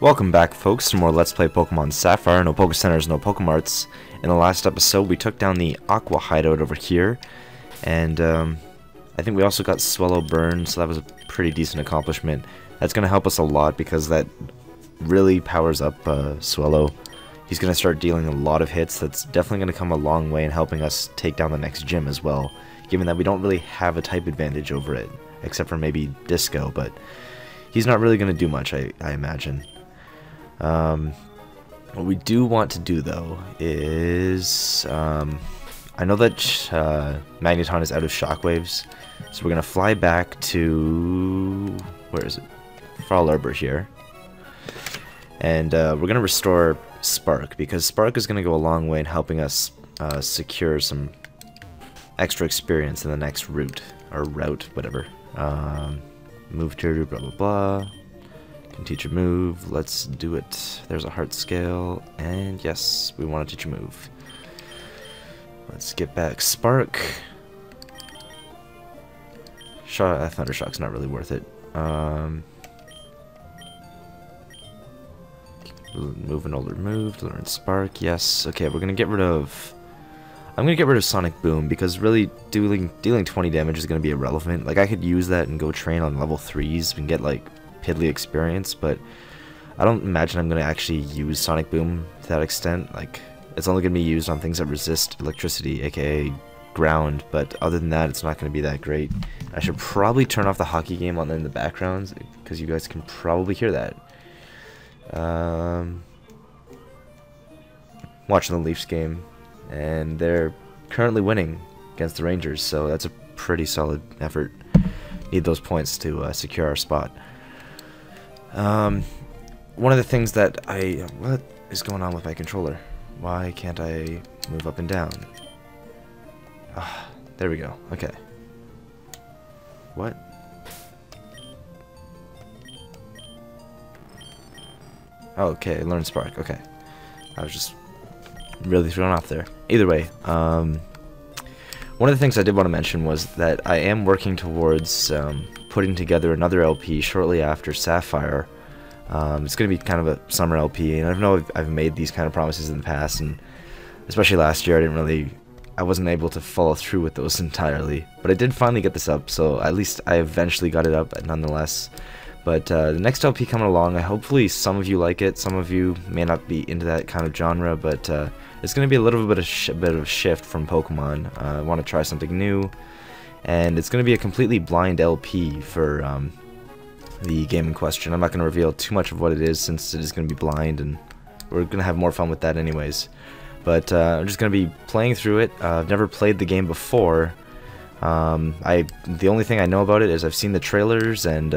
Welcome back, folks, to more Let's Play Pokemon Sapphire. No Pokecenters, no Pokemarts. In the last episode, we took down the Aqua hideout over here, and I think we also got Swellow Burn, so that was a pretty decent accomplishment. That's going to help us a lot because that really powers up Swellow. He's going to start dealing a lot of hits. That's definitely going to come a long way in helping us take down the next gym as well, given that we don't really have a type advantage over it, except for maybe Disco, but he's not really going to do much, I imagine. What we do want to do, though, is, I know that Magneton is out of shockwaves, so we're going to fly back to, where is it? Fall Arbor here. And we're going to restore Spark, because Spark is going to go a long way in helping us secure some extra experience in the next route, or route, whatever. Move to blah blah blah. Can teach a move. Let's do it. There's a heart scale, and yes, we want to teach a move. Let's get back Spark. Thunder Shock's not really worth it. Move and older move. Learn Spark. Yes. Okay, we're gonna get rid of. I'm gonna get rid of Sonic Boom because really dealing 20 damage is gonna be irrelevant. Like I could use that and go train on level 3s and get like piddly experience, but I don't imagine I'm gonna actually use Sonic Boom to that extent. Like it's only gonna be used on things that resist electricity, aka ground. But other than that, it's not gonna be that great. I should probably turn off the hockey game on in the background because you guys can probably hear that. Watching the Leafs game, and they're currently winning against the Rangers, so that's a pretty solid effort. Need those points to secure our spot. One of the things that what is going on with my controller? Why can't I move up and down? Ah, there we go. Okay. What? Okay, learn Spark. Okay. I was just really thrown off there. Either way, one of the things I did want to mention was that I am working towards putting together another LP shortly after Sapphire. It's going to be kind of a summer LP, and I know I've made these kind of promises in the past, and especially last year I wasn't able to follow through with those entirely. But I did finally get this up, so at least I eventually got it up nonetheless. But the next LP coming along, hopefully some of you like it, some of you may not be into that kind of genre, but it's going to be a little bit of shift from Pokemon. I want to try something new, and it's going to be a completely blind LP for the game in question. I'm not going to reveal too much of what it is since it is going to be blind, and we're going to have more fun with that anyways. But I'm just going to be playing through it. I've never played the game before. The only thing I know about it is I've seen the trailers, and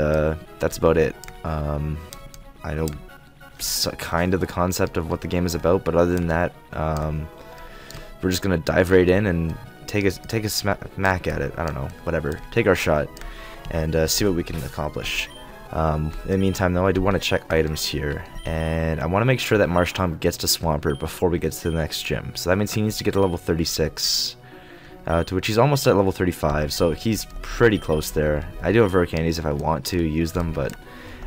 that's about it. I know kind of the concept of what the game is about, but other than that, we're just gonna dive right in and take a smack at it. I don't know, whatever. Take our shot and see what we can accomplish. In the meantime, though, I do want to check items here, and I want to make sure that Marshtomp gets to Swampert before we get to the next gym. So that means he needs to get to level 36. To which he's almost at level 35, so he's pretty close there. I do have Hurricanes if I want to use them, but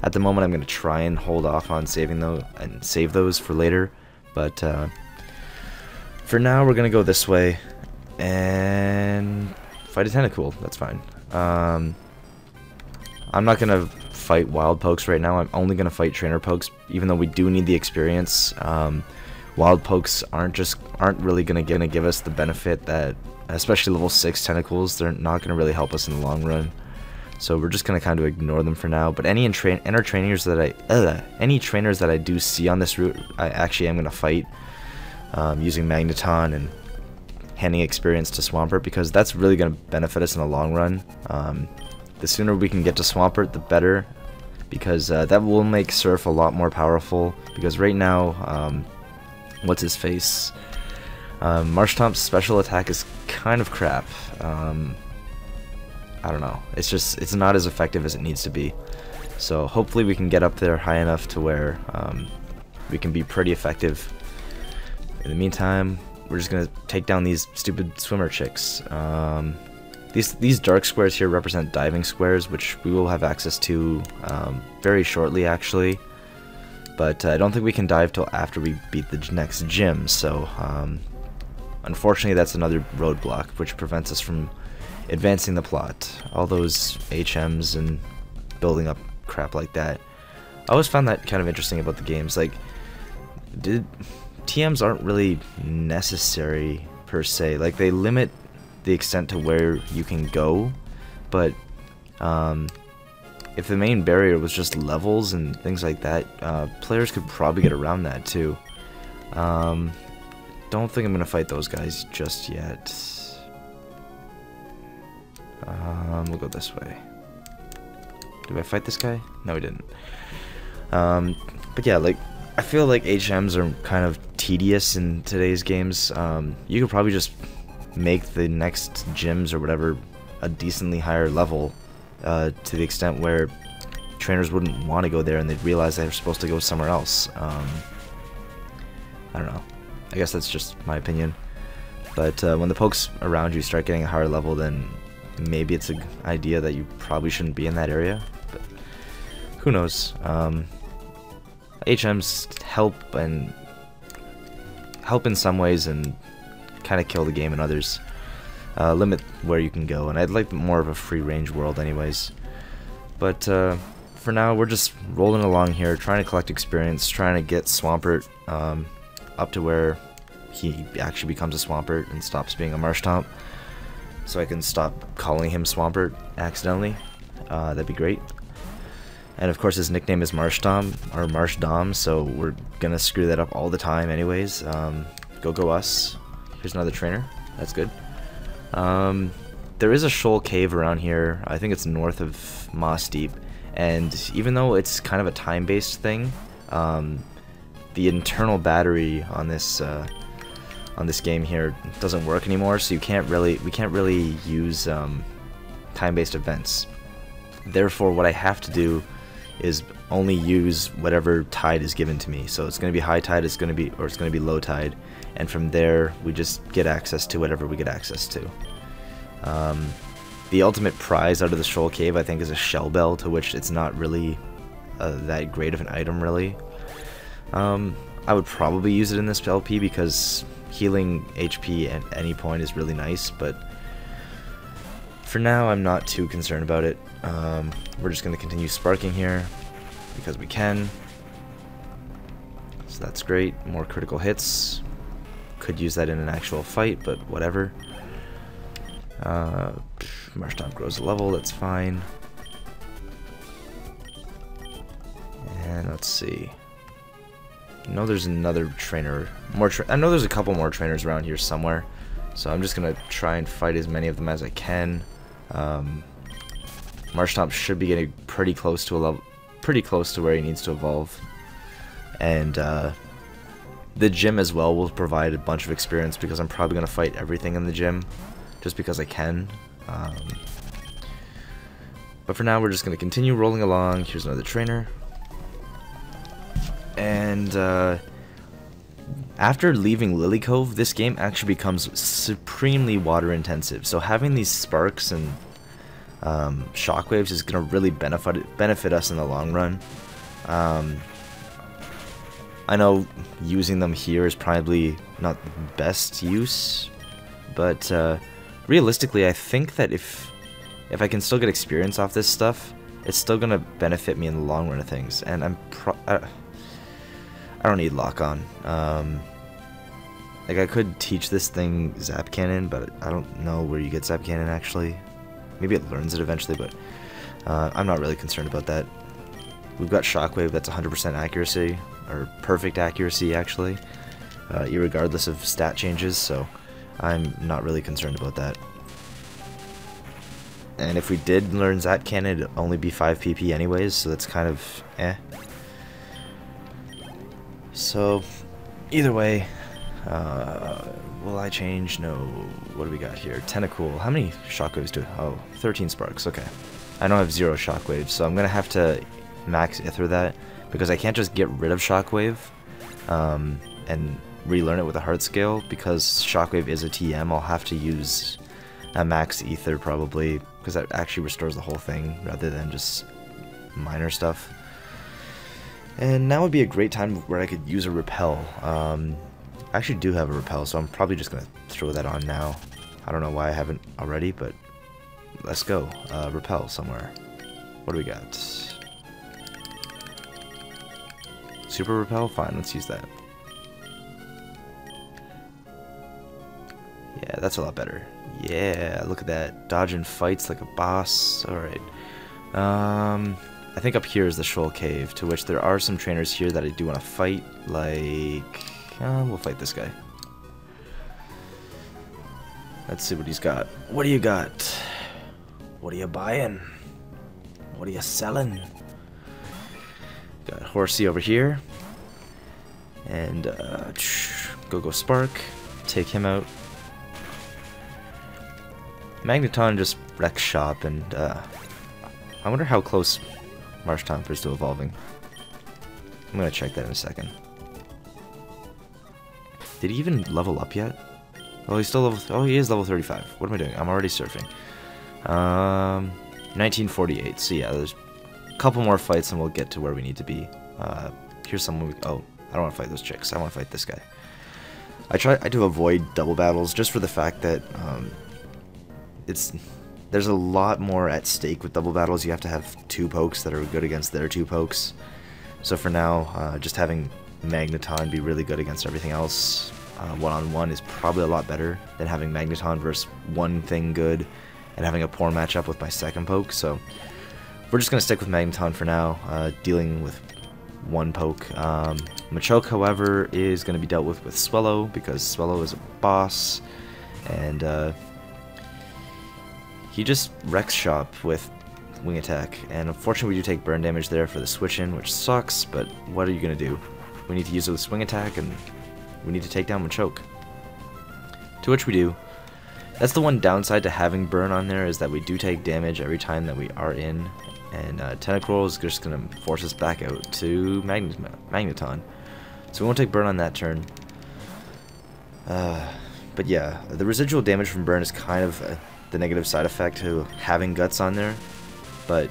at the moment I'm going to try and hold off on saving those and save those for later. But for now, we're going to go this way and fight a Tentacool. That's fine. I'm not going to fight Wild Pokes right now. I'm only going to fight Trainer Pokes, even though we do need the experience. Wild Pokes aren't really going to give us the benefit that, especially level 6 Tentacles, they're not going to really help us in the long run. So we're just going to kind of ignore them for now. But any trainers that I do see on this route, I actually am going to fight using Magneton and handing experience to Swampert, because that's really going to benefit us in the long run. The sooner we can get to Swampert, the better, because that will make Surf a lot more powerful. Because right now, what's his face? Marshtomp's special attack is kind of crap. I don't know. It's not as effective as it needs to be. So hopefully we can get up there high enough to where we can be pretty effective. In the meantime, we're just gonna take down these stupid swimmer chicks. These dark squares here represent diving squares, which we will have access to very shortly, actually. But I don't think we can dive till after we beat the next gym, so unfortunately that's another roadblock which prevents us from advancing the plot. All those HMs and building up crap like that. I always found that kind of interesting about the games. Like, TMs aren't really necessary per se. Like, they limit the extent to where you can go, but if the main barrier was just levels and things like that, players could probably get around that too. Don't think I'm gonna fight those guys just yet. We'll go this way. Did I fight this guy? No, we didn't. But yeah, like, I feel like HMs are kind of tedious in today's games. You could probably just make the next gyms or whatever a decently higher level, to the extent where trainers wouldn't want to go there and they'd realize they were supposed to go somewhere else. I don't know. I guess that's just my opinion. But when the pokes around you start getting a higher level, then maybe it's an idea that you probably shouldn't be in that area. But who knows? HMs help in some ways and kind of kill the game in others. Limit where you can go, and I'd like more of a free range world anyways. But for now, we're just rolling along here, trying to collect experience, trying to get Swampert up to where he actually becomes a Swampert and stops being a Marshtomp, so I can stop calling him Swampert accidentally. That'd be great. And of course his nickname is Marshtomp, or Marshdom, so we're gonna screw that up all the time anyways. Go us. Here's another trainer. That's good. There is a Shoal Cave around here. I think it's north of Mossdeep, and even though it's kind of a time-based thing, the internal battery on this game here doesn't work anymore, so we can't really use time-based events. Therefore, what I have to do is only use whatever tide is given to me. So it's going to be high tide, it's going to be low tide, and from there we just get access to whatever we get access to. The ultimate prize out of the Shoal Cave, I think, is a shell bell, to which it's not really that great of an item, really. I would probably use it in this LP because healing HP at any point is really nice, but for now I'm not too concerned about it. We're just going to continue sparking here because we can. So that's great. More critical hits. Could use that in an actual fight, but whatever. Marshtomp grows a level, that's fine. And let's see. I know there's another trainer. I know there's a couple more trainers around here somewhere. So I'm just gonna try and fight as many of them as I can. Marshtomp should be getting pretty close to a level, pretty close to where he needs to evolve. And the gym as well will provide a bunch of experience because I'm probably gonna fight everything in the gym, just because I can. But for now, we're just gonna continue rolling along. Here's another trainer. And after leaving Lily Cove, this game actually becomes supremely water intensive. So having these sparks and shockwaves is going to really benefit us in the long run. I know using them here is probably not the best use, but realistically, I think that if I can still get experience off this stuff, it's still going to benefit me in the long run of things. And I don't need lock-on. Like, I could teach this thing Zap Cannon, but I don't know where you get Zap Cannon, actually. Maybe it learns it eventually, but I'm not really concerned about that. We've got Shockwave, that's 100% accuracy, or perfect accuracy, actually, irregardless of stat changes, so I'm not really concerned about that. And if we did learn Zap Cannon, it'd only be 5 PP anyways, so that's kind of eh. So, either way, will I change? No. What do we got here? Tentacool. How many shockwaves do? Oh, 13 sparks. Okay. I don't have 0 shockwaves, so I'm gonna have to max Ither that because I can't just get rid of shockwave and relearn it with a heart scale because shockwave is a TM. I'll have to use a max Ether probably because that actually restores the whole thing rather than just minor stuff. And now would be a great time where I could use a repel. I actually do have a repel, so I'm probably just going to throw that on now. I don't know why I haven't already, but let's go. Repel somewhere. What do we got? Super repel? Fine, let's use that. Yeah, that's a lot better. Yeah, look at that. Dodging fights like a boss. Alright. I think up here is the Shoal Cave, to which there are some trainers here that I do want to fight, like... we'll fight this guy. Let's see what he's got. What do you got? What are you buying? What are you selling? Got Horsey over here. And, go Spark. Take him out. Magneton just wrecks shop, and, I wonder how close Marshtomp is to evolving. I'm gonna check that in a second. Did he even level up yet? Oh, he's still level... Oh, he is level 35. What am I doing? I'm already surfing. 1948. So yeah, there's a couple more fights and we'll get to where we need to be. Here's someone... Oh, I don't want to fight those chicks. I want to fight this guy. I do avoid double battles just for the fact that there's a lot more at stake with double battles. You have to have two pokes that are good against their two pokes. So for now, just having Magneton be really good against everything else one-on-one is probably a lot better than having Magneton versus one thing good and having a poor matchup with my second poke. So we're just going to stick with Magneton for now, dealing with one poke. Machoke, however, is going to be dealt with Swallow, because Swallow is a boss, and he just wrecks shop with Wing Attack, and unfortunately we do take burn damage there for the switch-in, which sucks, but what are you going to do? We need to use it with Swing Attack, and we need to take down Machoke. To which we do. That's the one downside to having burn on there, is that we do take damage every time that we are in, and Tentacruel is just going to force us back out to Magneton. So we won't take burn on that turn. But yeah, the residual damage from burn is kind of the negative side effect to having Guts on there, but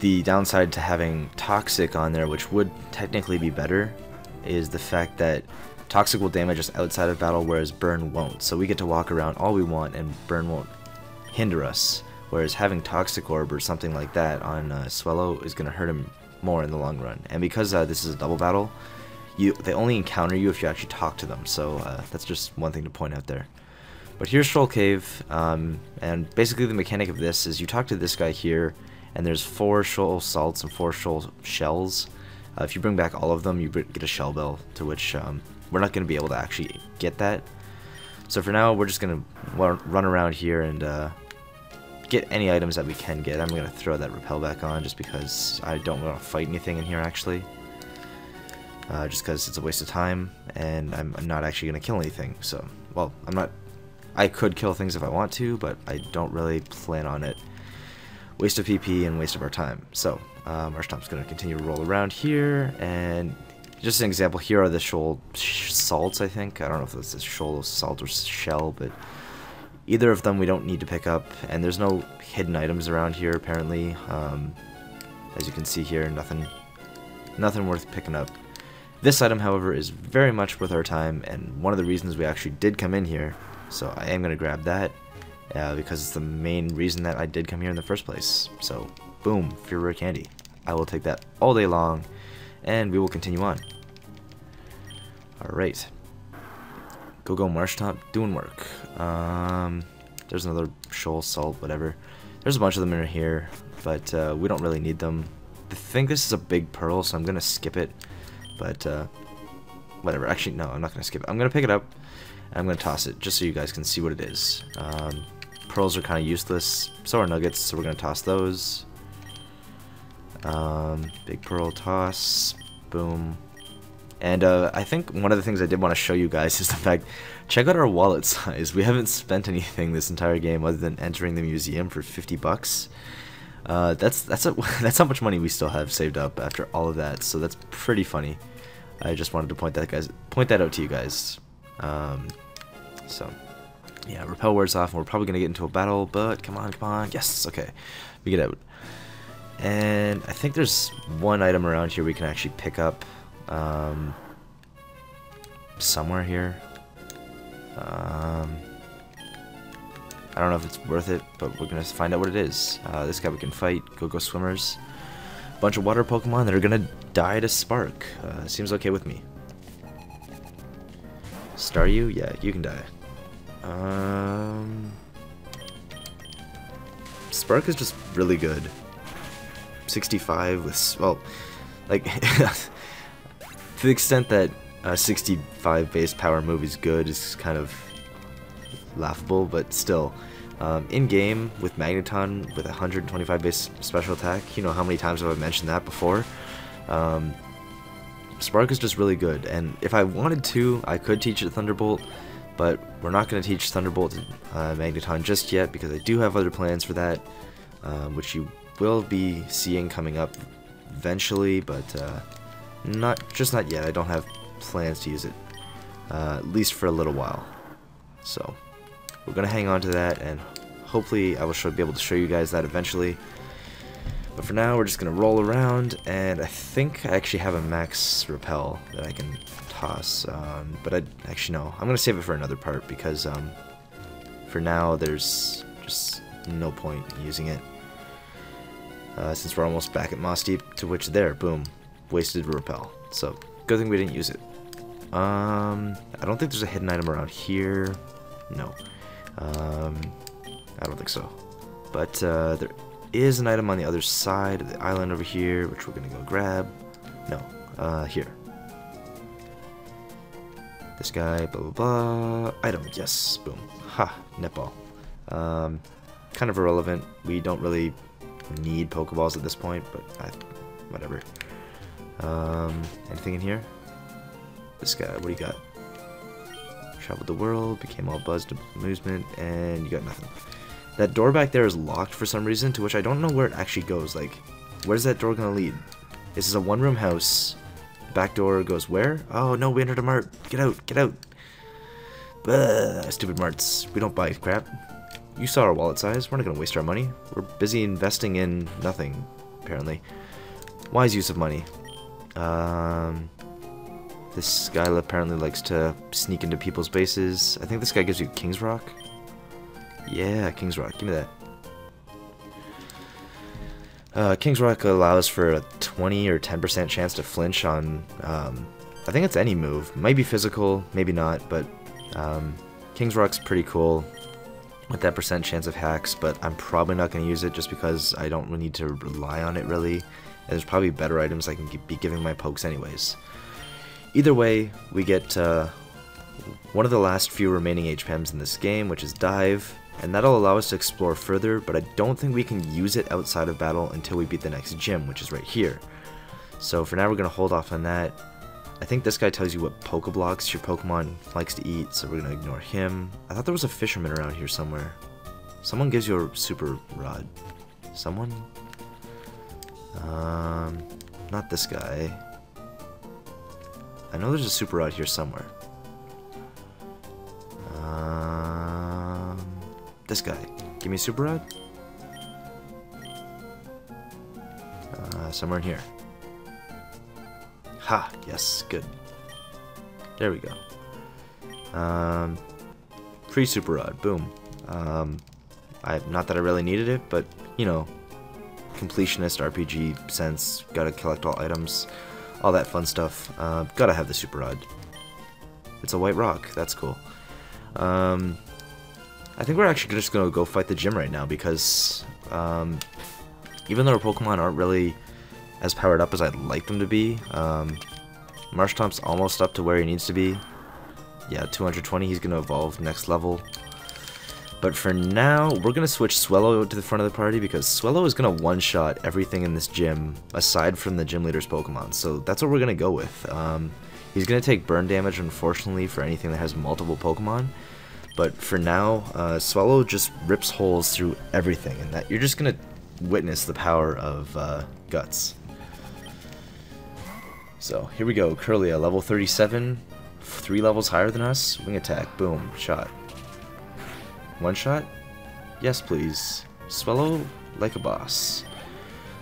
the downside to having Toxic on there, which would technically be better, is the fact that Toxic will damage us outside of battle, whereas Burn won't. So we get to walk around all we want, and Burn won't hinder us. Whereas having Toxic Orb or something like that on Swallow is going to hurt him more in the long run. And because this is a double battle, they only encounter you if you actually talk to them. So that's just one thing to point out there. But here's Shoal Cave, and basically the mechanic of this is you talk to this guy here, and there's 4 Shoal Salts and 4 Shoal Shells. If you bring back all of them, you get a Shell Bell, to which we're not going to be able to actually get that. So for now, we're just going to run around here and get any items that we can get. I'm going to throw that Repel back on just because I don't want to fight anything in here, actually. Just because it's a waste of time, and I'm not actually going to kill anything. So, well, I could kill things if I want to, but I don't really plan on it. Waste of PP and waste of our time. So, Marshtomp's going to continue to roll around here, and just an example, here are the Shoal Salts, I think. I don't know if it's a Shoal Salt or Shell, but either of them we don't need to pick up, and there's no hidden items around here, apparently. As you can see here, nothing worth picking up. This item, however, is very much worth our time, and one of the reasons we actually did come in here, so I am going to grab that, because it's the main reason that I did come here in the first place. So, boom, Fear Rare Candy. I will take that all day long, and we will continue on. Alright. Go Marshtomp, doing work. There's another Shoal Salt, whatever. There's a bunch of them in here, but we don't really need them. I think this is a big pearl, so I'm going to skip it. But, whatever. Actually, no, I'm not going to skip it. I'm going to pick it up, and I'm going to toss it, just so you guys can see what it is. Pearls are kind of useless. So are nuggets, so we're going to toss those. Big pearl toss. Boom. And, I think one of the things I did want to show you guys is the fact, check out our wallet size. We haven't spent anything this entire game other than entering the museum for 50 bucks. That's how much money we still have saved up after all of that, so that's pretty funny. I just wanted to point that out to you guys. So yeah, Repel wears off, and we're probably gonna get into a battle, but come on, yes, okay, we get out. And I think there's one item around here we can actually pick up somewhere here. I don't know if it's worth it, but we're gonna find out what it is. This guy we can fight, go swimmers. Bunch of water Pokemon that are gonna die to Spark. Seems okay with me. Staryu? Yeah, you can die. Spark is just really good. 65 with, well, like, to the extent that 65 base power move is good is kind of laughable, but still. In-game, with Magneton, with 125 base special attack, you know how many times have I mentioned that before? Spark is just really good, and if I wanted to, I could teach it Thunderbolt, but we're not going to teach Thunderbolt to Magneton just yet, because I do have other plans for that, which you will be seeing coming up eventually, but not yet. I don't have plans to use it, at least for a little while. So we're gonna hang on to that, and hopefully I will be able to show you guys that eventually. But for now, we're just gonna roll around, and I think I actually have a max repel that I can toss. But actually no, I'm gonna save it for another part, because for now there's just no point in using it. Since we're almost back at Mossdeep, to which there, boom, wasted repel. So good thing we didn't use it. I don't think there's a hidden item around here. No. I don't think so. But there is an item on the other side of the island over here, which we're gonna go grab. No, here. This guy, blah blah blah. Item, yes, boom. Ha, netball. Kind of irrelevant. We don't really need Pokeballs at this point, but whatever. Anything in here? This guy, what do you got? Traveled the world, became all buzzed with amusement, and you got nothing. That door back there is locked for some reason, to which I don't know where it actually goes. Like, where's that door gonna lead? This is a one-room house. Back door goes where? Oh no, we entered a mart. Get out, get out. Bah, stupid marts. We don't buy crap. You saw our wallet size. We're not gonna waste our money. We're busy investing in nothing, apparently. Wise use of money. This guy apparently likes to sneak into people's bases. I think this guy gives you King's Rock. Yeah, King's Rock. Give me that. King's Rock allows for a 20 or 10% chance to flinch on, I think it's any move. Might be physical, maybe not, but King's Rock's pretty cool with that percent chance of hacks, but I'm probably not going to use it just because I don't need to rely on it really. And there's probably better items I can be giving my pokes anyways. Either way, we get one of the last few remaining HPMs in this game, which is Dive, and that'll allow us to explore further, but I don't think we can use it outside of battle until we beat the next gym, which is right here. So for now we're going to hold off on that. I think this guy tells you what Pokeblocks your Pokemon likes to eat, so we're going to ignore him. I thought there was a fisherman around here somewhere. Someone gives you a super rod. Someone? Not this guy. I know there's a super rod here somewhere. This guy. Give me a super rod? Somewhere in here. Ha! Yes, good. There we go. Free super rod. Boom. Not that I really needed it, but, you know, completionist RPG sense. Gotta collect all items. All that fun stuff. Gotta have the super rod. It's a white rock. That's cool. I think we're actually just gonna go fight the gym right now because even though our Pokemon aren't really as powered up as I'd like them to be, Marshtomp's almost up to where he needs to be. Yeah, 220. He's gonna evolve next level. But for now, we're gonna switch Swellow to the front of the party because Swellow is gonna one-shot everything in this gym aside from the gym leader's Pokemon. So that's what we're gonna go with. He's gonna take burn damage, unfortunately, for anything that has multiple Pokemon. But for now, Swellow just rips holes through everything, and that you're just gonna witness the power of Guts. So here we go. Curlia, level 37, 3 levels higher than us. Wing attack, boom, shot. One shot? Yes, please. Swellow like a boss.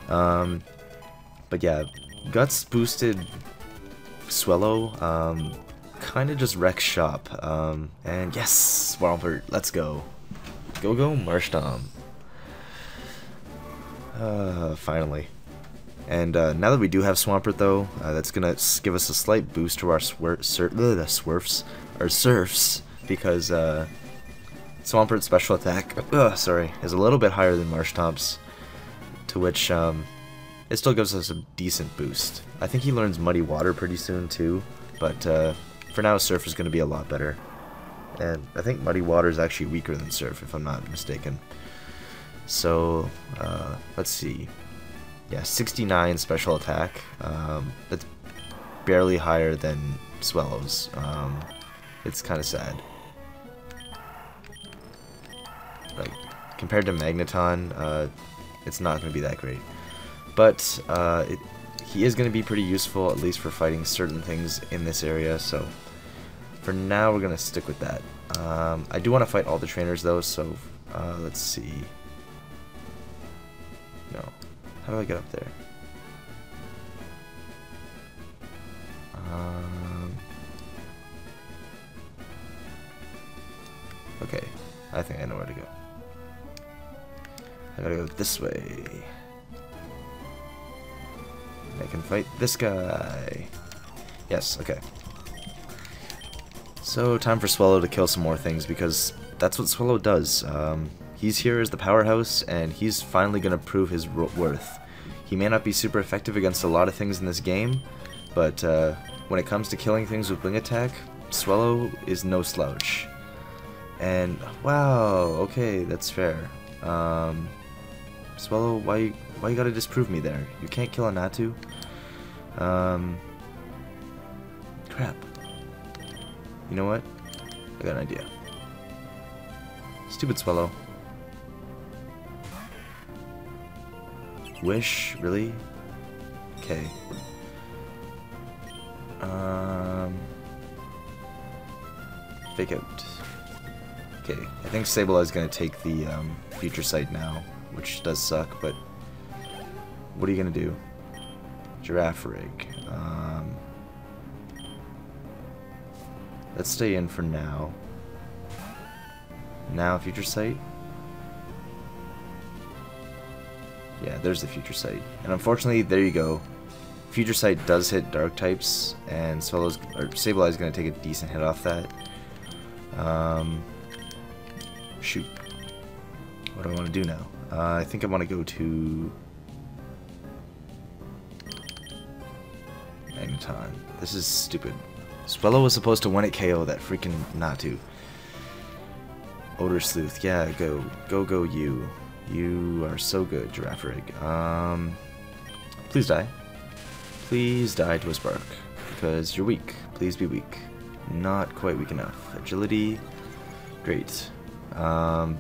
But yeah, Guts boosted Swellow kind of just wrecks shop. And yes, Swampert, let's go. Go Marshtomp. Finally. And now that we do have Swampert though, that's gonna give us a slight boost to our surfs, because Swampert's special attack, is a little bit higher than Marshtomp's, to which it still gives us a decent boost. I think he learns Muddy Water pretty soon too, but for now Surf is going to be a lot better. And I think Muddy Water is actually weaker than Surf, if I'm not mistaken. So, let's see. Yeah, 69 special attack. That's barely higher than Swellow's. It's kind of sad. Like, compared to Magneton, it's not going to be that great. But he is going to be pretty useful, at least for fighting certain things in this area, so for now we're going to stick with that. I do want to fight all the trainers though, so let's see. No. How do I get up there? Okay, I think I know where to go. I gotta go this way. I can fight this guy. Yes, okay. So, time for Swellow to kill some more things, because that's what Swellow does. He's here as the powerhouse, and he's finally going to prove his worth. He may not be super effective against a lot of things in this game, but when it comes to killing things with Wing Attack, Swellow is no slouch. And, wow, okay, that's fair. Swellow, why you gotta disprove me there? You can't kill a Natu? Crap. You know what? I got an idea. Stupid Swellow. Wish? Really? Okay. Fake out. Okay, I think Sableye is gonna take the Future Sight now, which does suck, but what are you gonna do? Giraffe Rig. Let's stay in for now. Now Future Sight. Yeah, there's the Future Sight. And unfortunately, there you go. Future Sight does hit Dark types, and Sableye is going to take a decent hit off that. Shoot. What do I want to do now? I think I want to go to Magneton. This is stupid. Swellow was supposed to 1-hit KO that freaking Natu. Odor Sleuth, yeah, go you. You are so good, Giraffe Rig. Please die. Please die to a Spark, because you're weak. Please be weak. Not quite weak enough. Agility, great. So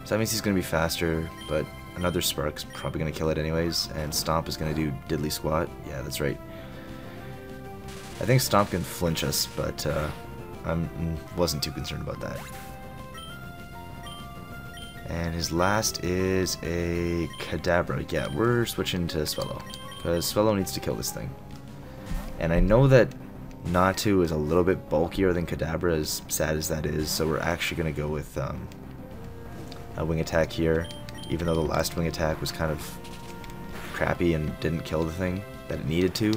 that means he's going to be faster, but another Spark's probably going to kill it anyways, and Stomp is going to do Diddly Squat. Yeah, that's right. I think Stomp can flinch us, but I wasn't too concerned about that. And his last is a Kadabra. Yeah, we're switching to Swellow, because Swellow needs to kill this thing. And I know that Natu is a little bit bulkier than Kadabra, as sad as that is, so we're actually going to go with a Wing Attack here, even though the last Wing Attack was kind of crappy and didn't kill the thing that it needed to.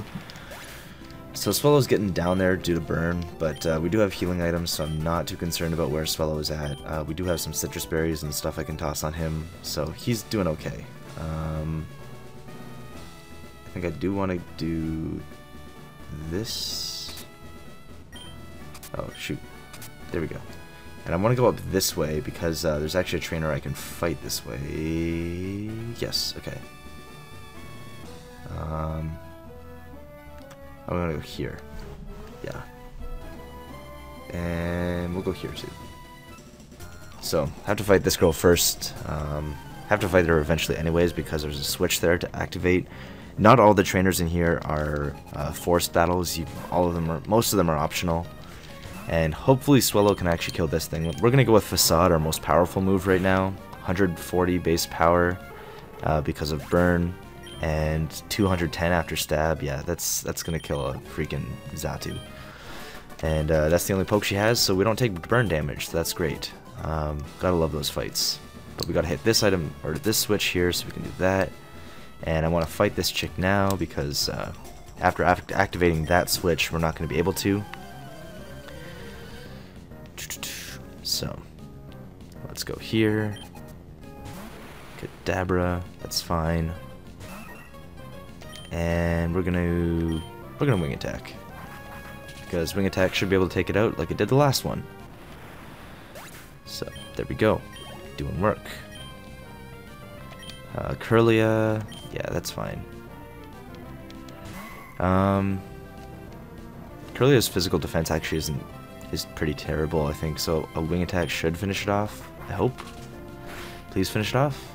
So Swellow's getting down there due to burn, but we do have healing items, so I'm not too concerned about where Swellow is at. We do have some citrus berries and stuff I can toss on him, so he's doing okay. I think I do want to do this. Oh, shoot. There we go. And I want to go up this way because there's actually a trainer I can fight this way. Yes, okay. I'm gonna go here. Yeah. And we'll go here too. So, have to fight this girl first. Have to fight her eventually anyways because there's a switch there to activate. Not all the trainers in here are forced battles. Most of them are optional. And hopefully Swellow can actually kill this thing. We're gonna go with Facade, our most powerful move right now. 140 base power. because of burn, and 210 after stab. Yeah, that's gonna kill a freaking Xatu. And that's the only poke she has, so we don't take burn damage, so that's great. Gotta love those fights. But we gotta hit this item, or this switch here, so we can do that. And I want to fight this chick now, because after activating that switch, we're not going to be able to. So, let's go here. Kadabra, that's fine. And we're gonna wing attack, because wing attack should be able to take it out like it did the last one. So there we go, doing work. Curlia, yeah, that's fine. Curlia's physical defense actually is pretty terrible, I think. So a wing attack should finish it off. I hope. Please finish it off.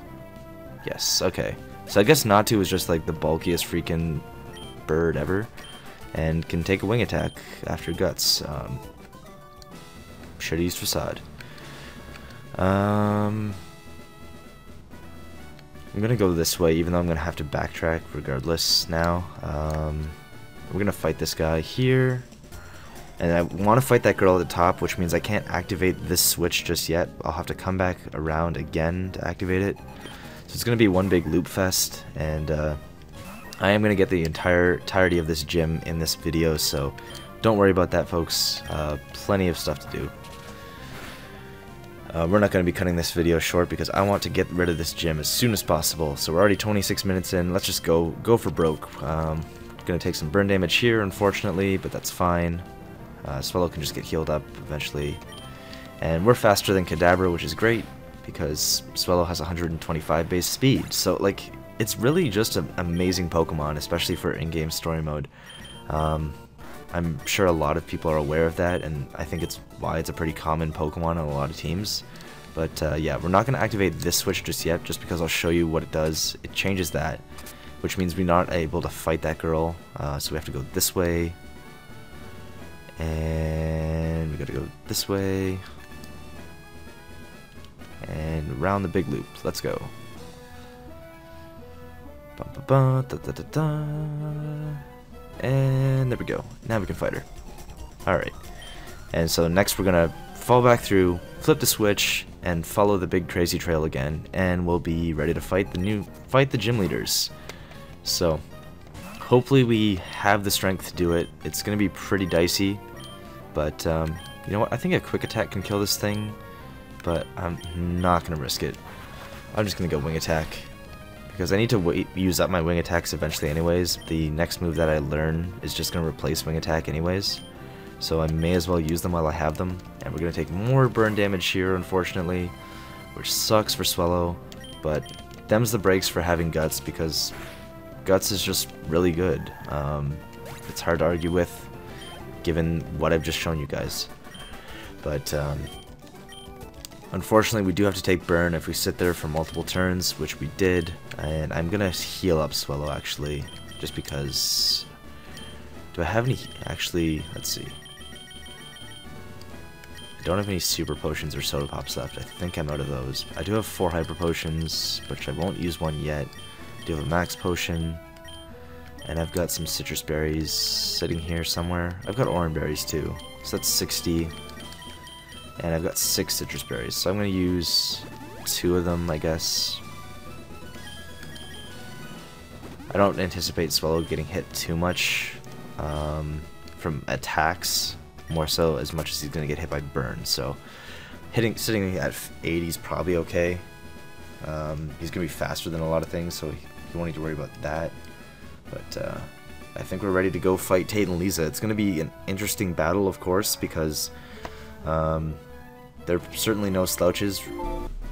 Yes. Okay. So I guess Natu is just like the bulkiest freaking bird ever, and can take a wing attack after guts. Should have used facade. I'm gonna go this way, even though I'm gonna have to backtrack regardless now. We're gonna fight this guy here, and I want to fight that girl at the top, which means I can't activate this switch just yet. I'll have to come back around again to activate it. So it's gonna be one big loop fest, and I am gonna get the entirety of this gym in this video, so don't worry about that, folks. Plenty of stuff to do. We're not going to be cutting this video short because I want to get rid of this gym as soon as possible. So we're already 26 minutes in. Let's just go for broke. Going to take some burn damage here, unfortunately, but that's fine. Swallow can just get healed up eventually. And we're faster than Kadabra, which is great, because Swallow has 125 base speed. So, like, it's really just an amazing Pokemon, especially for in-game story mode. I'm sure a lot of people are aware of that, and I think it's why it's a pretty common Pokemon on a lot of teams. But yeah, we're not going to activate this switch just yet, just because I'll show you what it does. It changes that, which means we're not able to fight that girl, so we have to go this way. And we gotta go this way. And around the big loop. Let's go. Ba -ba -ba, da -da -da -da. And there we go. Now we can fight her. Alright. And so next we're gonna fall back through, flip the switch, and follow the big crazy trail again, and we'll be ready to fight the gym leaders. So hopefully we have the strength to do it. It's gonna be pretty dicey, but you know what? I think a quick attack can kill this thing, but I'm not gonna risk it. I'm just gonna go wing attack, because I need to use up my wing attacks eventually anyways. The next move that I learn is just going to replace wing attack anyways, so I may as well use them while I have them. And we're going to take more burn damage here, unfortunately, which sucks for Swallow, but them's the breaks for having Guts, because Guts is just really good. It's hard to argue with, given what I've just shown you guys. But unfortunately, we do have to take burn if we sit there for multiple turns, which we did, and I'm gonna heal up Swallow actually, just because. Do I have any? Actually, let's see. I don't have any super potions or soda pops left. I think I'm out of those. I do have 4 hyper potions, which I won't use one yet. I do have a max potion, and I've got some citrus berries sitting here somewhere. I've got orange berries too, so that's 60. And I've got 6 citrus berries, so I'm going to use 2 of them, I guess. I don't anticipate Swallow getting hit too much from attacks, more so as much as he's going to get hit by burn. So sitting at 80 is probably okay. He's going to be faster than a lot of things, so you won't need to worry about that. But I think we're ready to go fight Tate and Liza. It's going to be an interesting battle, of course, because they're certainly no slouches.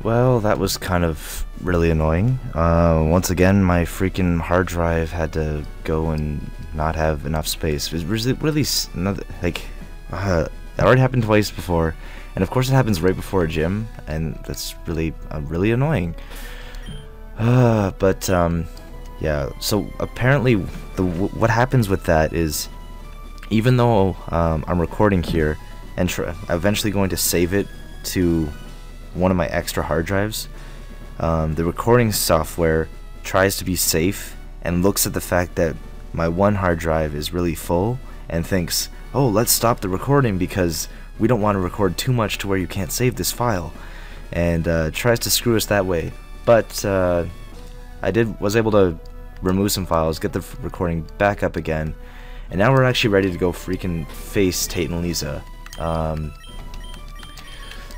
Well, that was kind of really annoying. Once again, my freaking hard drive had to go and not have enough space. It was really like it already happened twice before, and of course it happens right before a gym, and that's really annoying. But yeah. So apparently, what happens with that is, even though I'm recording here and eventually going to save it to one of my extra hard drives, the recording software tries to be safe and looks at the fact that my one hard drive is really full and thinks, oh, let's stop the recording because we don't want to record too much to where you can't save this file, and tries to screw us that way. But I was able to remove some files, get the recording back up again, and now we're actually ready to go freaking face Tate and Liza.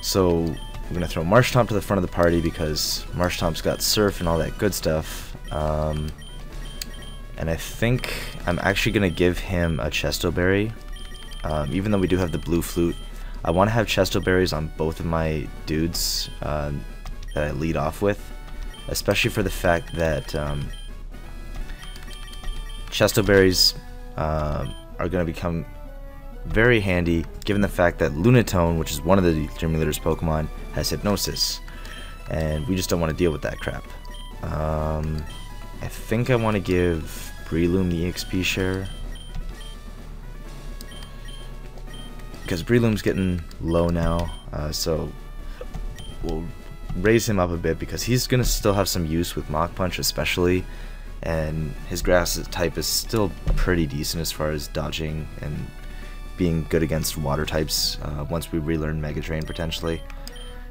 So we're gonna throw Marshtomp to the front of the party because Marshtomp's got Surf and all that good stuff. And I think I'm actually gonna give him a Chesto Berry. Even though we do have the blue flute, I want to have Chesto Berries on both of my dudes that I lead off with, especially for the fact that Chesto Berries are going to become very handy given the fact that Lunatone, which is one of the Gym Leader's Pokemon, has Hypnosis, and we just don't want to deal with that crap. I think I want to give Breloom the EXP share, because Breloom's getting low now, so we'll raise him up a bit because he's going to still have some use with Mach Punch especially, and his grass type is still pretty decent as far as dodging and being good against water types once we relearn Mega Drain potentially.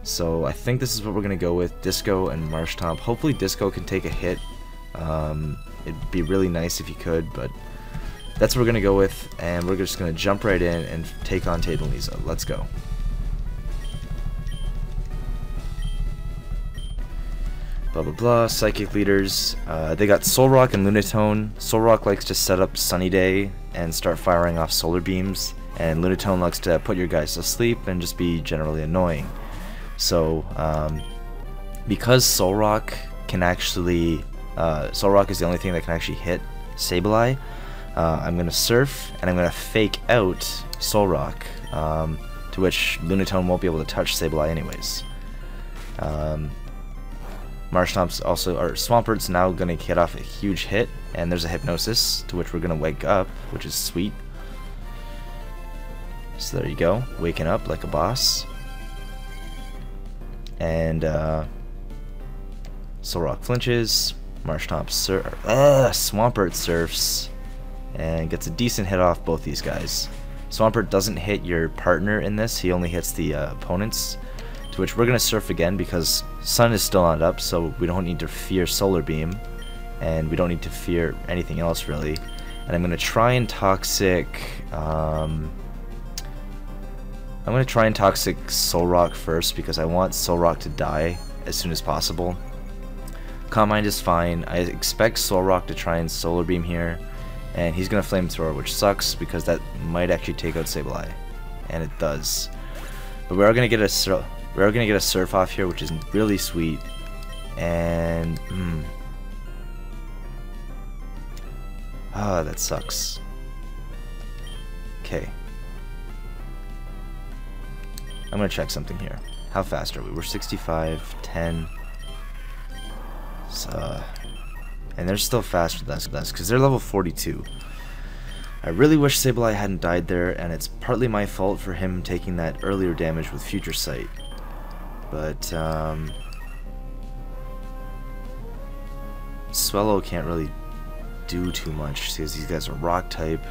So I think this is what we're going to go with, Disco and Marshtomp. Hopefully Disco can take a hit. It'd be really nice if he could, but that's what we're going to go with, and we're just going to jump right in and take on Tate and Liza. Let's go. Blah blah blah, Psychic Leaders. They got Solrock and Lunatone. Solrock likes to set up Sunny Day and start firing off solar beams, and Lunatone likes to put your guys to sleep and just be generally annoying. So, because Solrock can actually... Solrock is the only thing that can actually hit Sableye, I'm going to Surf, and I'm going to fake out Solrock, to which Lunatone won't be able to touch Sableye anyways. Marshtomp's also, or Swampert's now going to get off a huge hit, and there's a Hypnosis, to which we're going to wake up, which is sweet. So there you go, waking up like a boss. And Solrock flinches, Marshtomp Swampert surfs, and gets a decent hit off both these guys. Swampert doesn't hit your partner in this, he only hits the opponents, to which we're going to surf again because Sun is still not up, so we don't need to fear Solar Beam, and we don't need to fear anything else really. And I'm going to try and Toxic... I'm going to try and Toxic Solrock first because I want Solrock to die as soon as possible. Calm Mind is fine. I expect Solrock to try and Solar Beam here, and he's going to Flamethrower, which sucks because that might actually take out Sableye, and it does. But we are going to get a Surf off here, which is really sweet. And that sucks. Okay. I'm going to check something here. How fast are we? We're 65, 10. And they're still faster than us because they're level 42. I really wish Sableye hadn't died there, and it's partly my fault for him taking that earlier damage with Future Sight. But Swellow can't really do too much because these guys are rock type.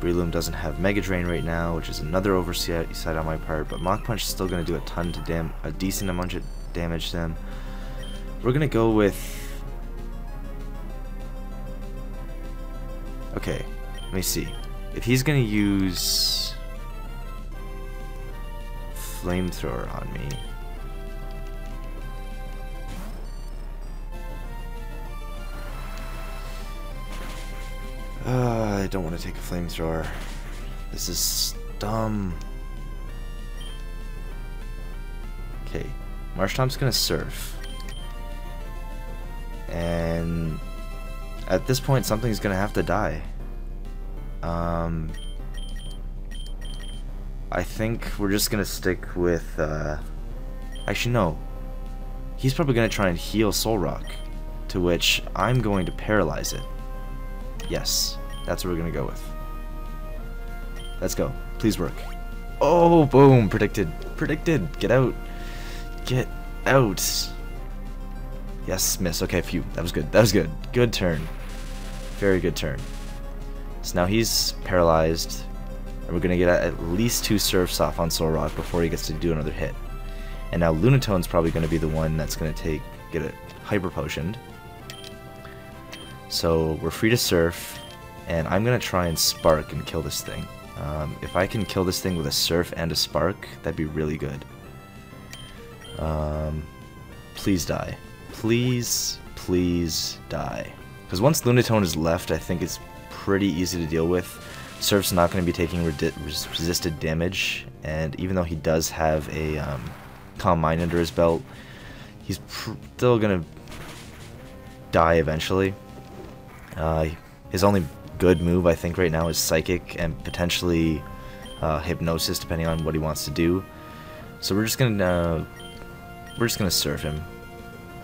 Breloom doesn't have Mega Drain right now, which is another oversight on my part, but Mach Punch is still going to do a decent amount of damage to them. We're going to go with... Okay, let me see. If he's going to use Flamethrower on me... I don't want to take a Flamethrower. This is dumb. Okay, Marshtomp's going to Surf. And at this point, something's going to have to die. I think we're just going to stick with... Actually, no. He's probably going to try and heal Solrock, to which I'm going to Paralyze it. Yes, that's what we're going to go with. Let's go. Please work. Oh, boom. Predicted. Predicted. Get out. Get out. Yes, miss. Okay, phew. That was good. That was good. Good turn. Very good turn. So now he's paralyzed. And we're going to get at least 2 surfs off on Solrock before he gets to do another hit. And now Lunatone's probably going to be the one that's going to get it hyper potioned. So we're free to surf. And I'm going to try and spark and kill this thing. If I can kill this thing with a surf and a spark, that'd be really good. Please die. Please, please die. Because once Lunatone is left, I think it's pretty easy to deal with. Surf's not going to be taking resisted damage, and even though he does have a Calm Mind under his belt, he's still going to die eventually. His only good move, I think, right now is Psychic and potentially Hypnosis, depending on what he wants to do. So we're just gonna surf him,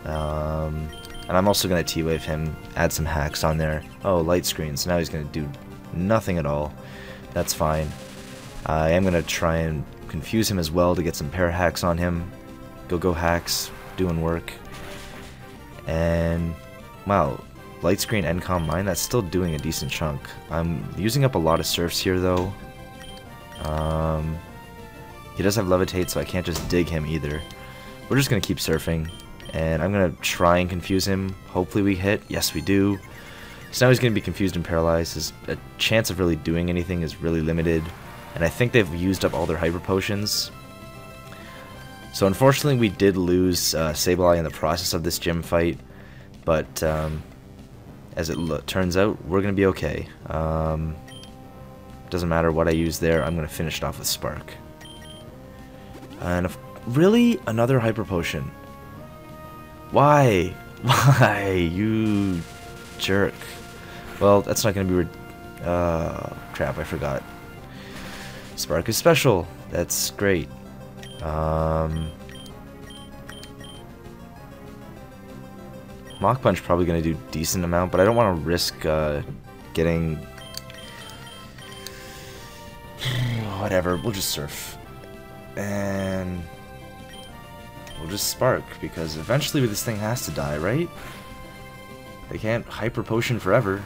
and I'm also gonna T-Wave him, add some hacks on there. Oh, light screen. So now he's gonna do nothing at all. That's fine. I am gonna try and confuse him as well to get some pair hacks on him. Go hacks, doing work. And wow, light screen and Calm Mind, that's still doing a decent chunk. I'm using up a lot of surfs here though. He does have Levitate, so I can't just dig him either. We're just gonna keep surfing, and I'm gonna try and confuse him. Hopefully we hit. Yes, we do. So now he's gonna be confused and paralyzed. His chance of really doing anything is really limited, and I think they've used up all their hyper potions. So unfortunately, we did lose Sableye in the process of this gym fight, but as it turns out, we're gonna be okay. Doesn't matter what I use there. I'm gonna finish it off with Spark. And if really, another hyper potion. Why? Why, you jerk? Well, that's not gonna be. Crap! I forgot. Spark is special. That's great. Mach Punch probably gonna do decent amount, but I don't want to risk getting. Whatever. We'll just surf. And we'll just Spark, because eventually this thing has to die, right? They can't hyper potion forever.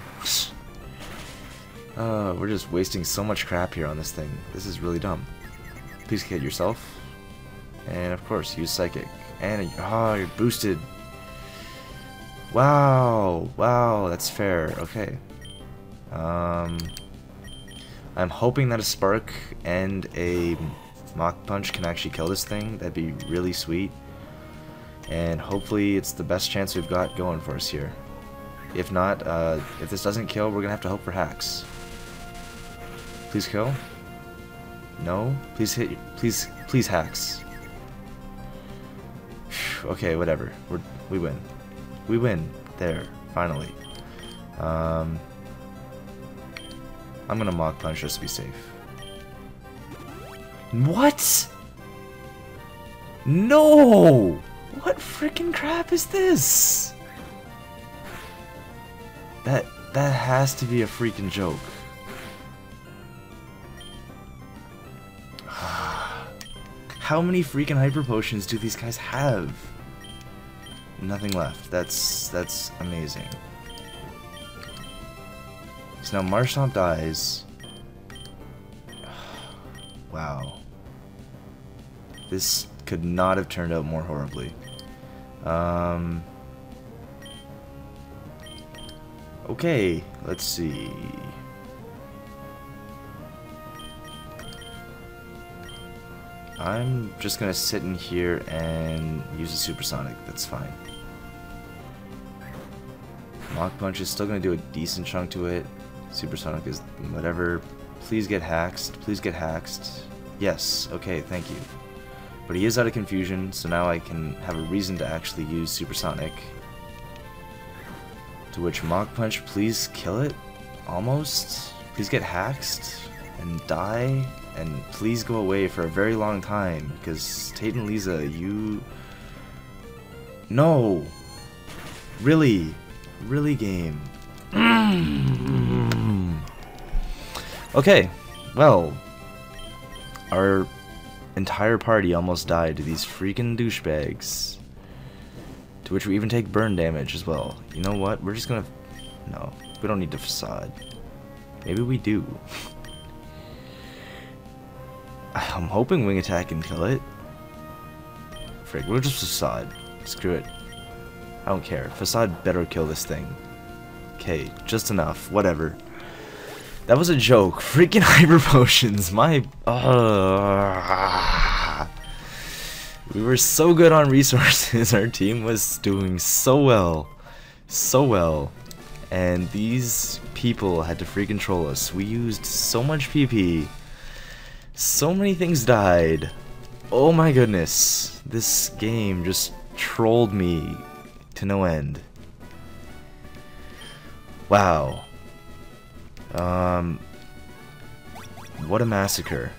We're just wasting so much crap here on this thing. This is really dumb. Please hit yourself. And of course, use Psychic. And you're boosted. Wow, wow, that's fair. Okay. I'm hoping that a Spark and a Mach Punch can actually kill this thing. That'd be really sweet. And hopefully it's the best chance we've got going for us here. If not, if this doesn't kill, we're gonna have to hope for hacks. Please kill. No? Please hit. Please hacks. Okay, whatever. We win. We win. There. Finally. I'm gonna Mach Punch just to be safe. What? No! What freaking crap is this? That has to be a freaking joke. How many freaking hyper potions do these guys have? Nothing left. That's amazing. So now Marshtomp dies. Wow. This could not have turned out more horribly. Okay, let's see. I'm just gonna sit in here and use a Supersonic. That's fine. Mach Punch is still gonna do a decent chunk to it. Supersonic is whatever. Please get hacked. Please get hacked. Yes. Okay. Thank you. But he is out of confusion, so now I can have a reason to actually use Supersonic. To which Mach Punch, please kill it. Almost. Please get hacked and die. And please go away for a very long time, because Tate and Liza, you... No! Really? Really, game? Okay, well, our entire party almost died to these freaking douchebags. To To which we even take burn damage as well. You know what? We're just gonna... No, we don't need the facade. Maybe we do. I'm hoping wing attack can kill it. Frick, we'll just facade. Screw it. I don't care. Facade better kill this thing. Okay, just enough. Whatever. That was a joke. Freaking hyper potions. My... We were so good on resources. Our team was doing so well. So well. And these people had to freaking troll us. We used so much PP. So many things died. Oh my goodness. This game just trolled me to no end. Wow. What a massacre.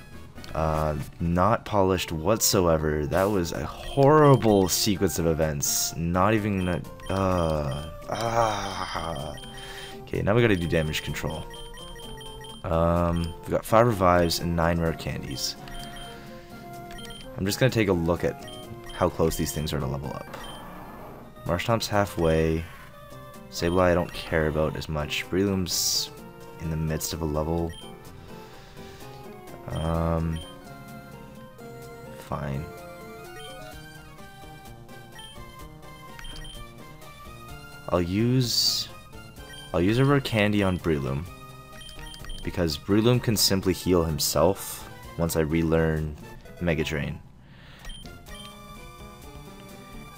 Not polished whatsoever. That was a horrible sequence of events. Not even Okay, now we gotta do damage control. We've got 5 revives and 9 rare candies. I'm just gonna take a look at how close these things are to level up. Marshtomp's halfway. Sableye I don't care about as much. Breloom's in the midst of a level. Fine. I'll use a rare candy on Breloom, because Breloom can simply heal himself once I relearn Mega Drain.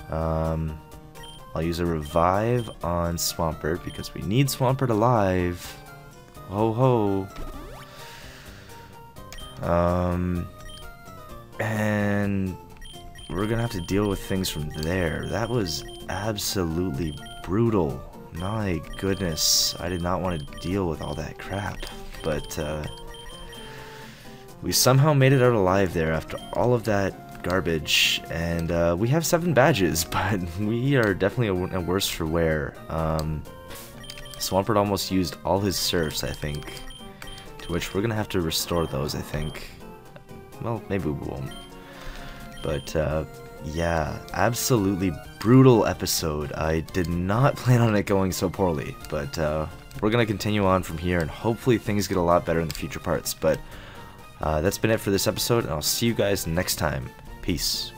I'll use a revive on Swampert because we need Swampert alive. Ho ho. And we're gonna have to deal with things from there. That was absolutely brutal. My goodness, I did not want to deal with all that crap, but we somehow made it out alive there after all of that garbage, and we have 7 badges, but we are definitely a worse for wear. Swampert almost used all his surfs, I think, to which we're gonna have to restore those, I think. Well, maybe we won't. But yeah, absolutely brutal episode. I did not plan on it going so poorly, but we're gonna continue on from here, and hopefully things get a lot better in the future parts. But that's been it for this episode, and I'll see you guys next time. Peace.